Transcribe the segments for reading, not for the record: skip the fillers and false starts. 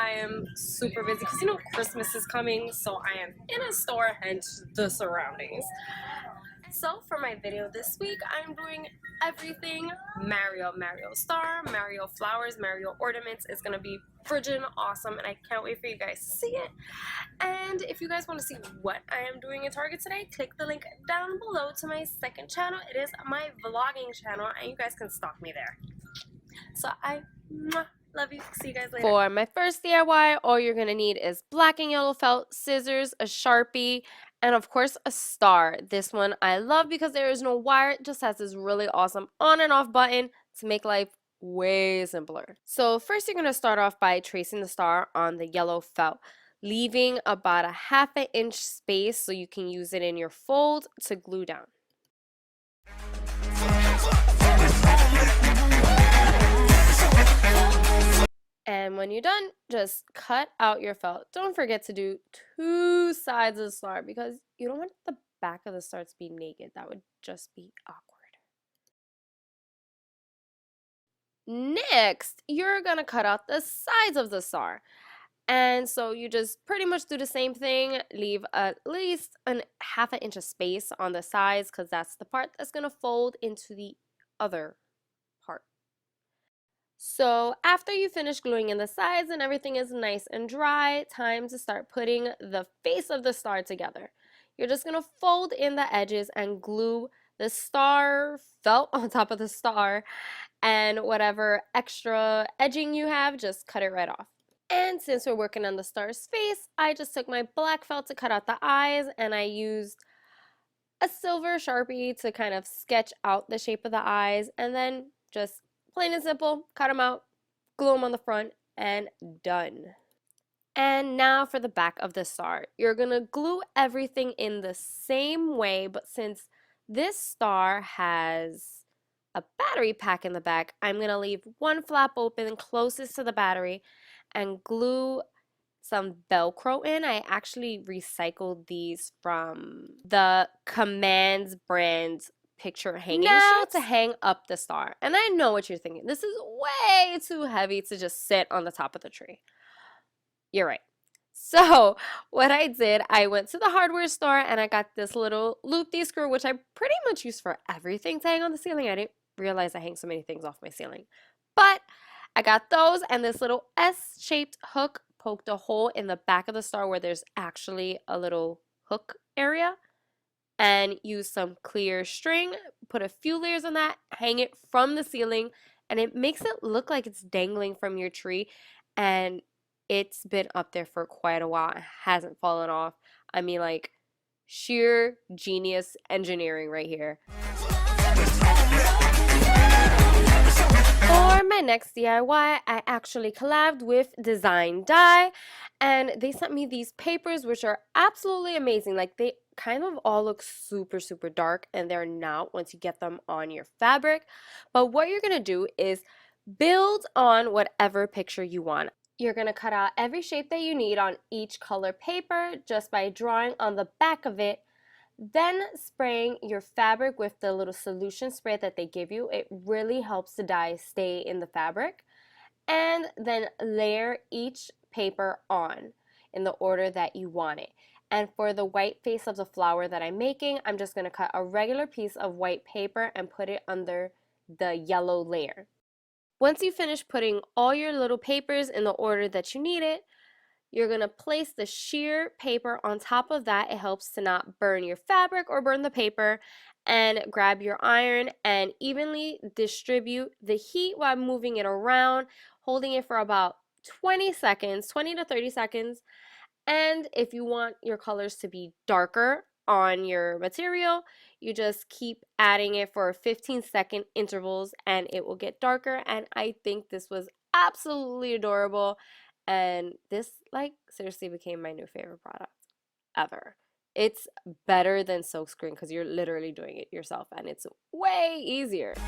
I am super busy because you know Christmas is coming, so I am in a store, hence the surroundings. So for my video this week, I'm doing everything Mario. Mario Star, Mario Flowers, Mario Ornaments. It's going to be friggin' awesome, and I can't wait for you guys to see it. And if you guys want to see what I am doing in Target today, click the link down below to my second channel. It is my vlogging channel, and you guys can stalk me there. So I love you. See you guys later. For my first DIY, all you're going to need is black and yellow felt, scissors, a Sharpie, and of course a star. This one I love because there is no wire. It just has this really awesome on and off button to make life way simpler. So first you're going to start off by tracing the star on the yellow felt, leaving about a ½ inch space so you can use it in your fold to glue down. And when you're done, just cut out your felt. Don't forget to do 2 sides of the star because you don't want the back of the star to be naked. That would just be awkward. Next, you're going to cut out the sides of the star. And so you just pretty much do the same thing. Leave at least a ½ inch of space on the sides because that's the part that's going to fold into the other part. So after you finish gluing in the sides and everything is nice and dry, time to start putting the face of the star together. You're just going to fold in the edges and glue the star felt on top of the star, and whatever extra edging you have, just cut it right off. And since we're working on the star's face, I just took my black felt to cut out the eyes, and I used a silver Sharpie to kind of sketch out the shape of the eyes, and then just plain and simple, cut them out, glue them on the front, and done. And now for the back of the star. You're going to glue everything in the same way, but since this star has a battery pack in the back, I'm going to leave one flap open closest to the battery and glue some Velcro in. I actually recycled these from the Commands brand picture hanging sheet to hang up the star. And I know what you're thinking. This is way too heavy to just sit on the top of the tree. You're right. So what I did, I went to the hardware store and I got this little loop-de screw, which I pretty much use for everything to hang on the ceiling. I didn't realize I hang so many things off my ceiling. But I got those, and this little S-shaped hook poked a hole in the back of the star where there's actually a little hook area, and use some clear string, put a few layers on that, hang it from the ceiling, and it makes it look like it's dangling from your tree, and it's been up there for quite a while. It hasn't fallen off. I mean, like, sheer genius engineering right here. For my next DIY, I actually collabed with Design Dye, and they sent me these papers which are absolutely amazing. Like, they kind of all look super dark, and they're not once you get them on your fabric. But what you're going to do is build on whatever picture you want. You're going to cut out every shape that you need on each color paper just by drawing on the back of it. Then spraying your fabric with the little solution spray that they give you. It really helps the dye stay in the fabric. And then layer each paper on in the order that you want it. And for the white face of the flower that I'm making, I'm just going to cut a regular piece of white paper and put it under the yellow layer. Once you finish putting all your little papers in the order that you need it, you're going to place the sheer paper on top of that. It helps to not burn your fabric or burn the paper. And grab your iron and evenly distribute the heat while moving it around, holding it for about 20 seconds, 20 to 30 seconds. And if you want your colors to be darker on your material, you just keep adding it for 15-second intervals and it will get darker. And I think this was absolutely adorable. And this, like, seriously became my new favorite product ever. It's better than silkscreen because you're literally doing it yourself and it's way easier. I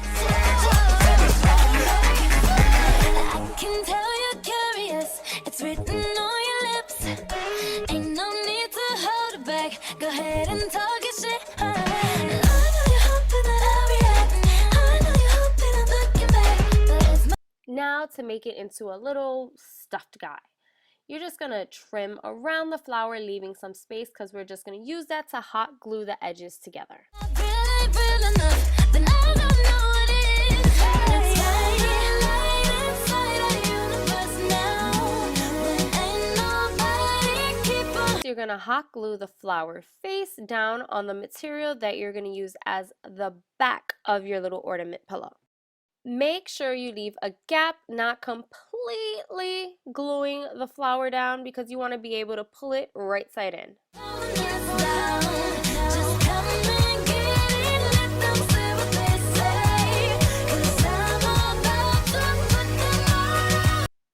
can tell you're curious. It's written on your lips. Ain't no need to hold it back. Go ahead and talk your shit. I know you're hoping that I'll react. I know you're hoping I'm looking back. Now to make it into a little stuffed guy. You're just gonna trim around the flower, leaving some space because we're just gonna use that to hot glue the edges together. You're gonna hot glue the flower face down on the material that you're gonna use as the back of your little ornament pillow. Make sure you leave a gap, not completely gluing the flower down because you want to be able to pull it right side in.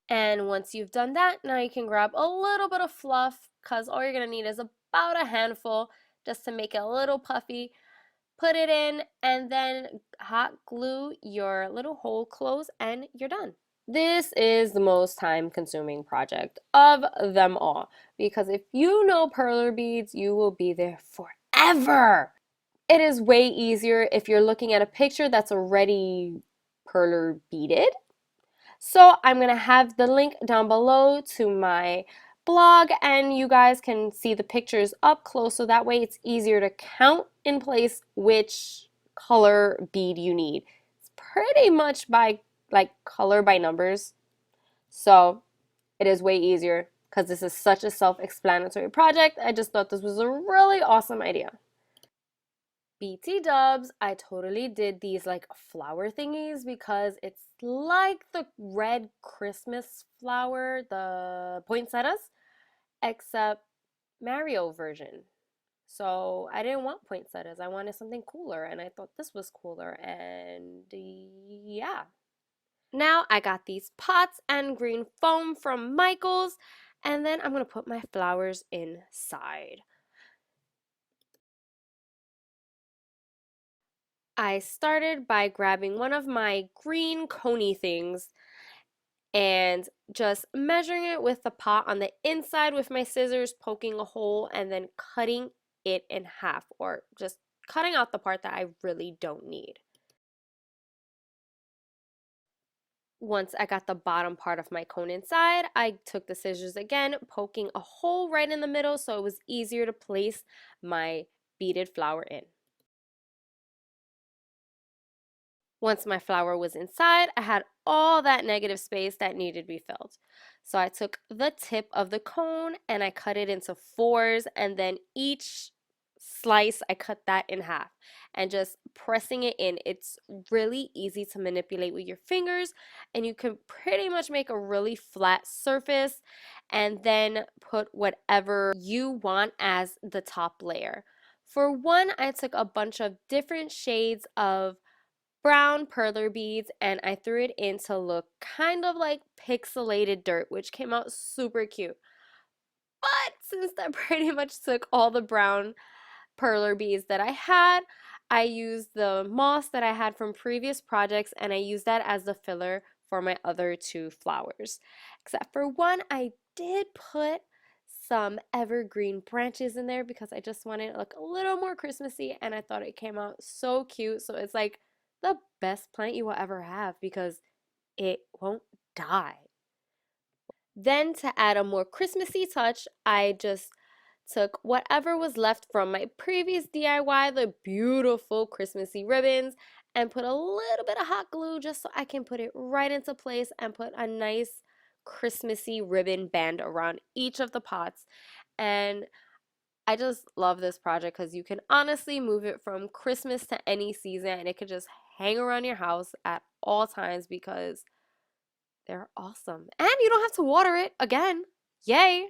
And once you've done that, now you can grab a little bit of fluff because all you're going to need is about a handful just to make it a little puffy. Put it in and then hot glue your little hole closed and you're done. This is the most time-consuming project of them all because if you know perler beads, you will be there forever. It is way easier if you're looking at a picture that's already perler beaded. So I'm going to have the link down below to my blog and you guys can see the pictures up close so that way it's easier to count in place which color bead you need. It's pretty much by color by numbers. So it is way easier because this is such a self-explanatory project. I just thought this was a really awesome idea. BT dubs, I totally did these like flower thingies because it's like the red Christmas flower, the poinsettias, except Mario version. So I didn't want poinsettias. I wanted something cooler and I thought this was cooler and yeah. Now I got these pots and green foam from Michael's and then I'm going to put my flowers inside. I started by grabbing one of my green coney things and just measuring it with the pot on the inside with my scissors, poking a hole and then cutting it in half or just cutting out the part that I really don't need. Once I got the bottom part of my cone inside, I took the scissors again, poking a hole right in the middle so it was easier to place my beaded flower in. Once my flower was inside, I had all that negative space that needed to be filled. So I took the tip of the cone and I cut it into fours and then each slice I cut that in half and just pressing it in. It's really easy to manipulate with your fingers and you can pretty much make a really flat surface and then put whatever you want as the top layer. For one, I took a bunch of different shades of brown perler beads and I threw it in to look kind of like pixelated dirt, which came out super cute. But since that pretty much took all the brown perler beads that I had, I used the moss that I had from previous projects and I used that as the filler for my other two flowers. Except for one, I did put some evergreen branches in there because I just wanted it to look a little more Christmassy and I thought it came out so cute. So it's like the best plant you will ever have because it won't die. Then to add a more Christmassy touch, I just took whatever was left from my previous DIY, the beautiful Christmassy ribbons, and put a little bit of hot glue just so I can put it right into place and put a nice Christmassy ribbon band around each of the pots. And I just love this project because you can honestly move it from Christmas to any season and it could just hang around your house at all times because they're awesome. And you don't have to water it again. Yay!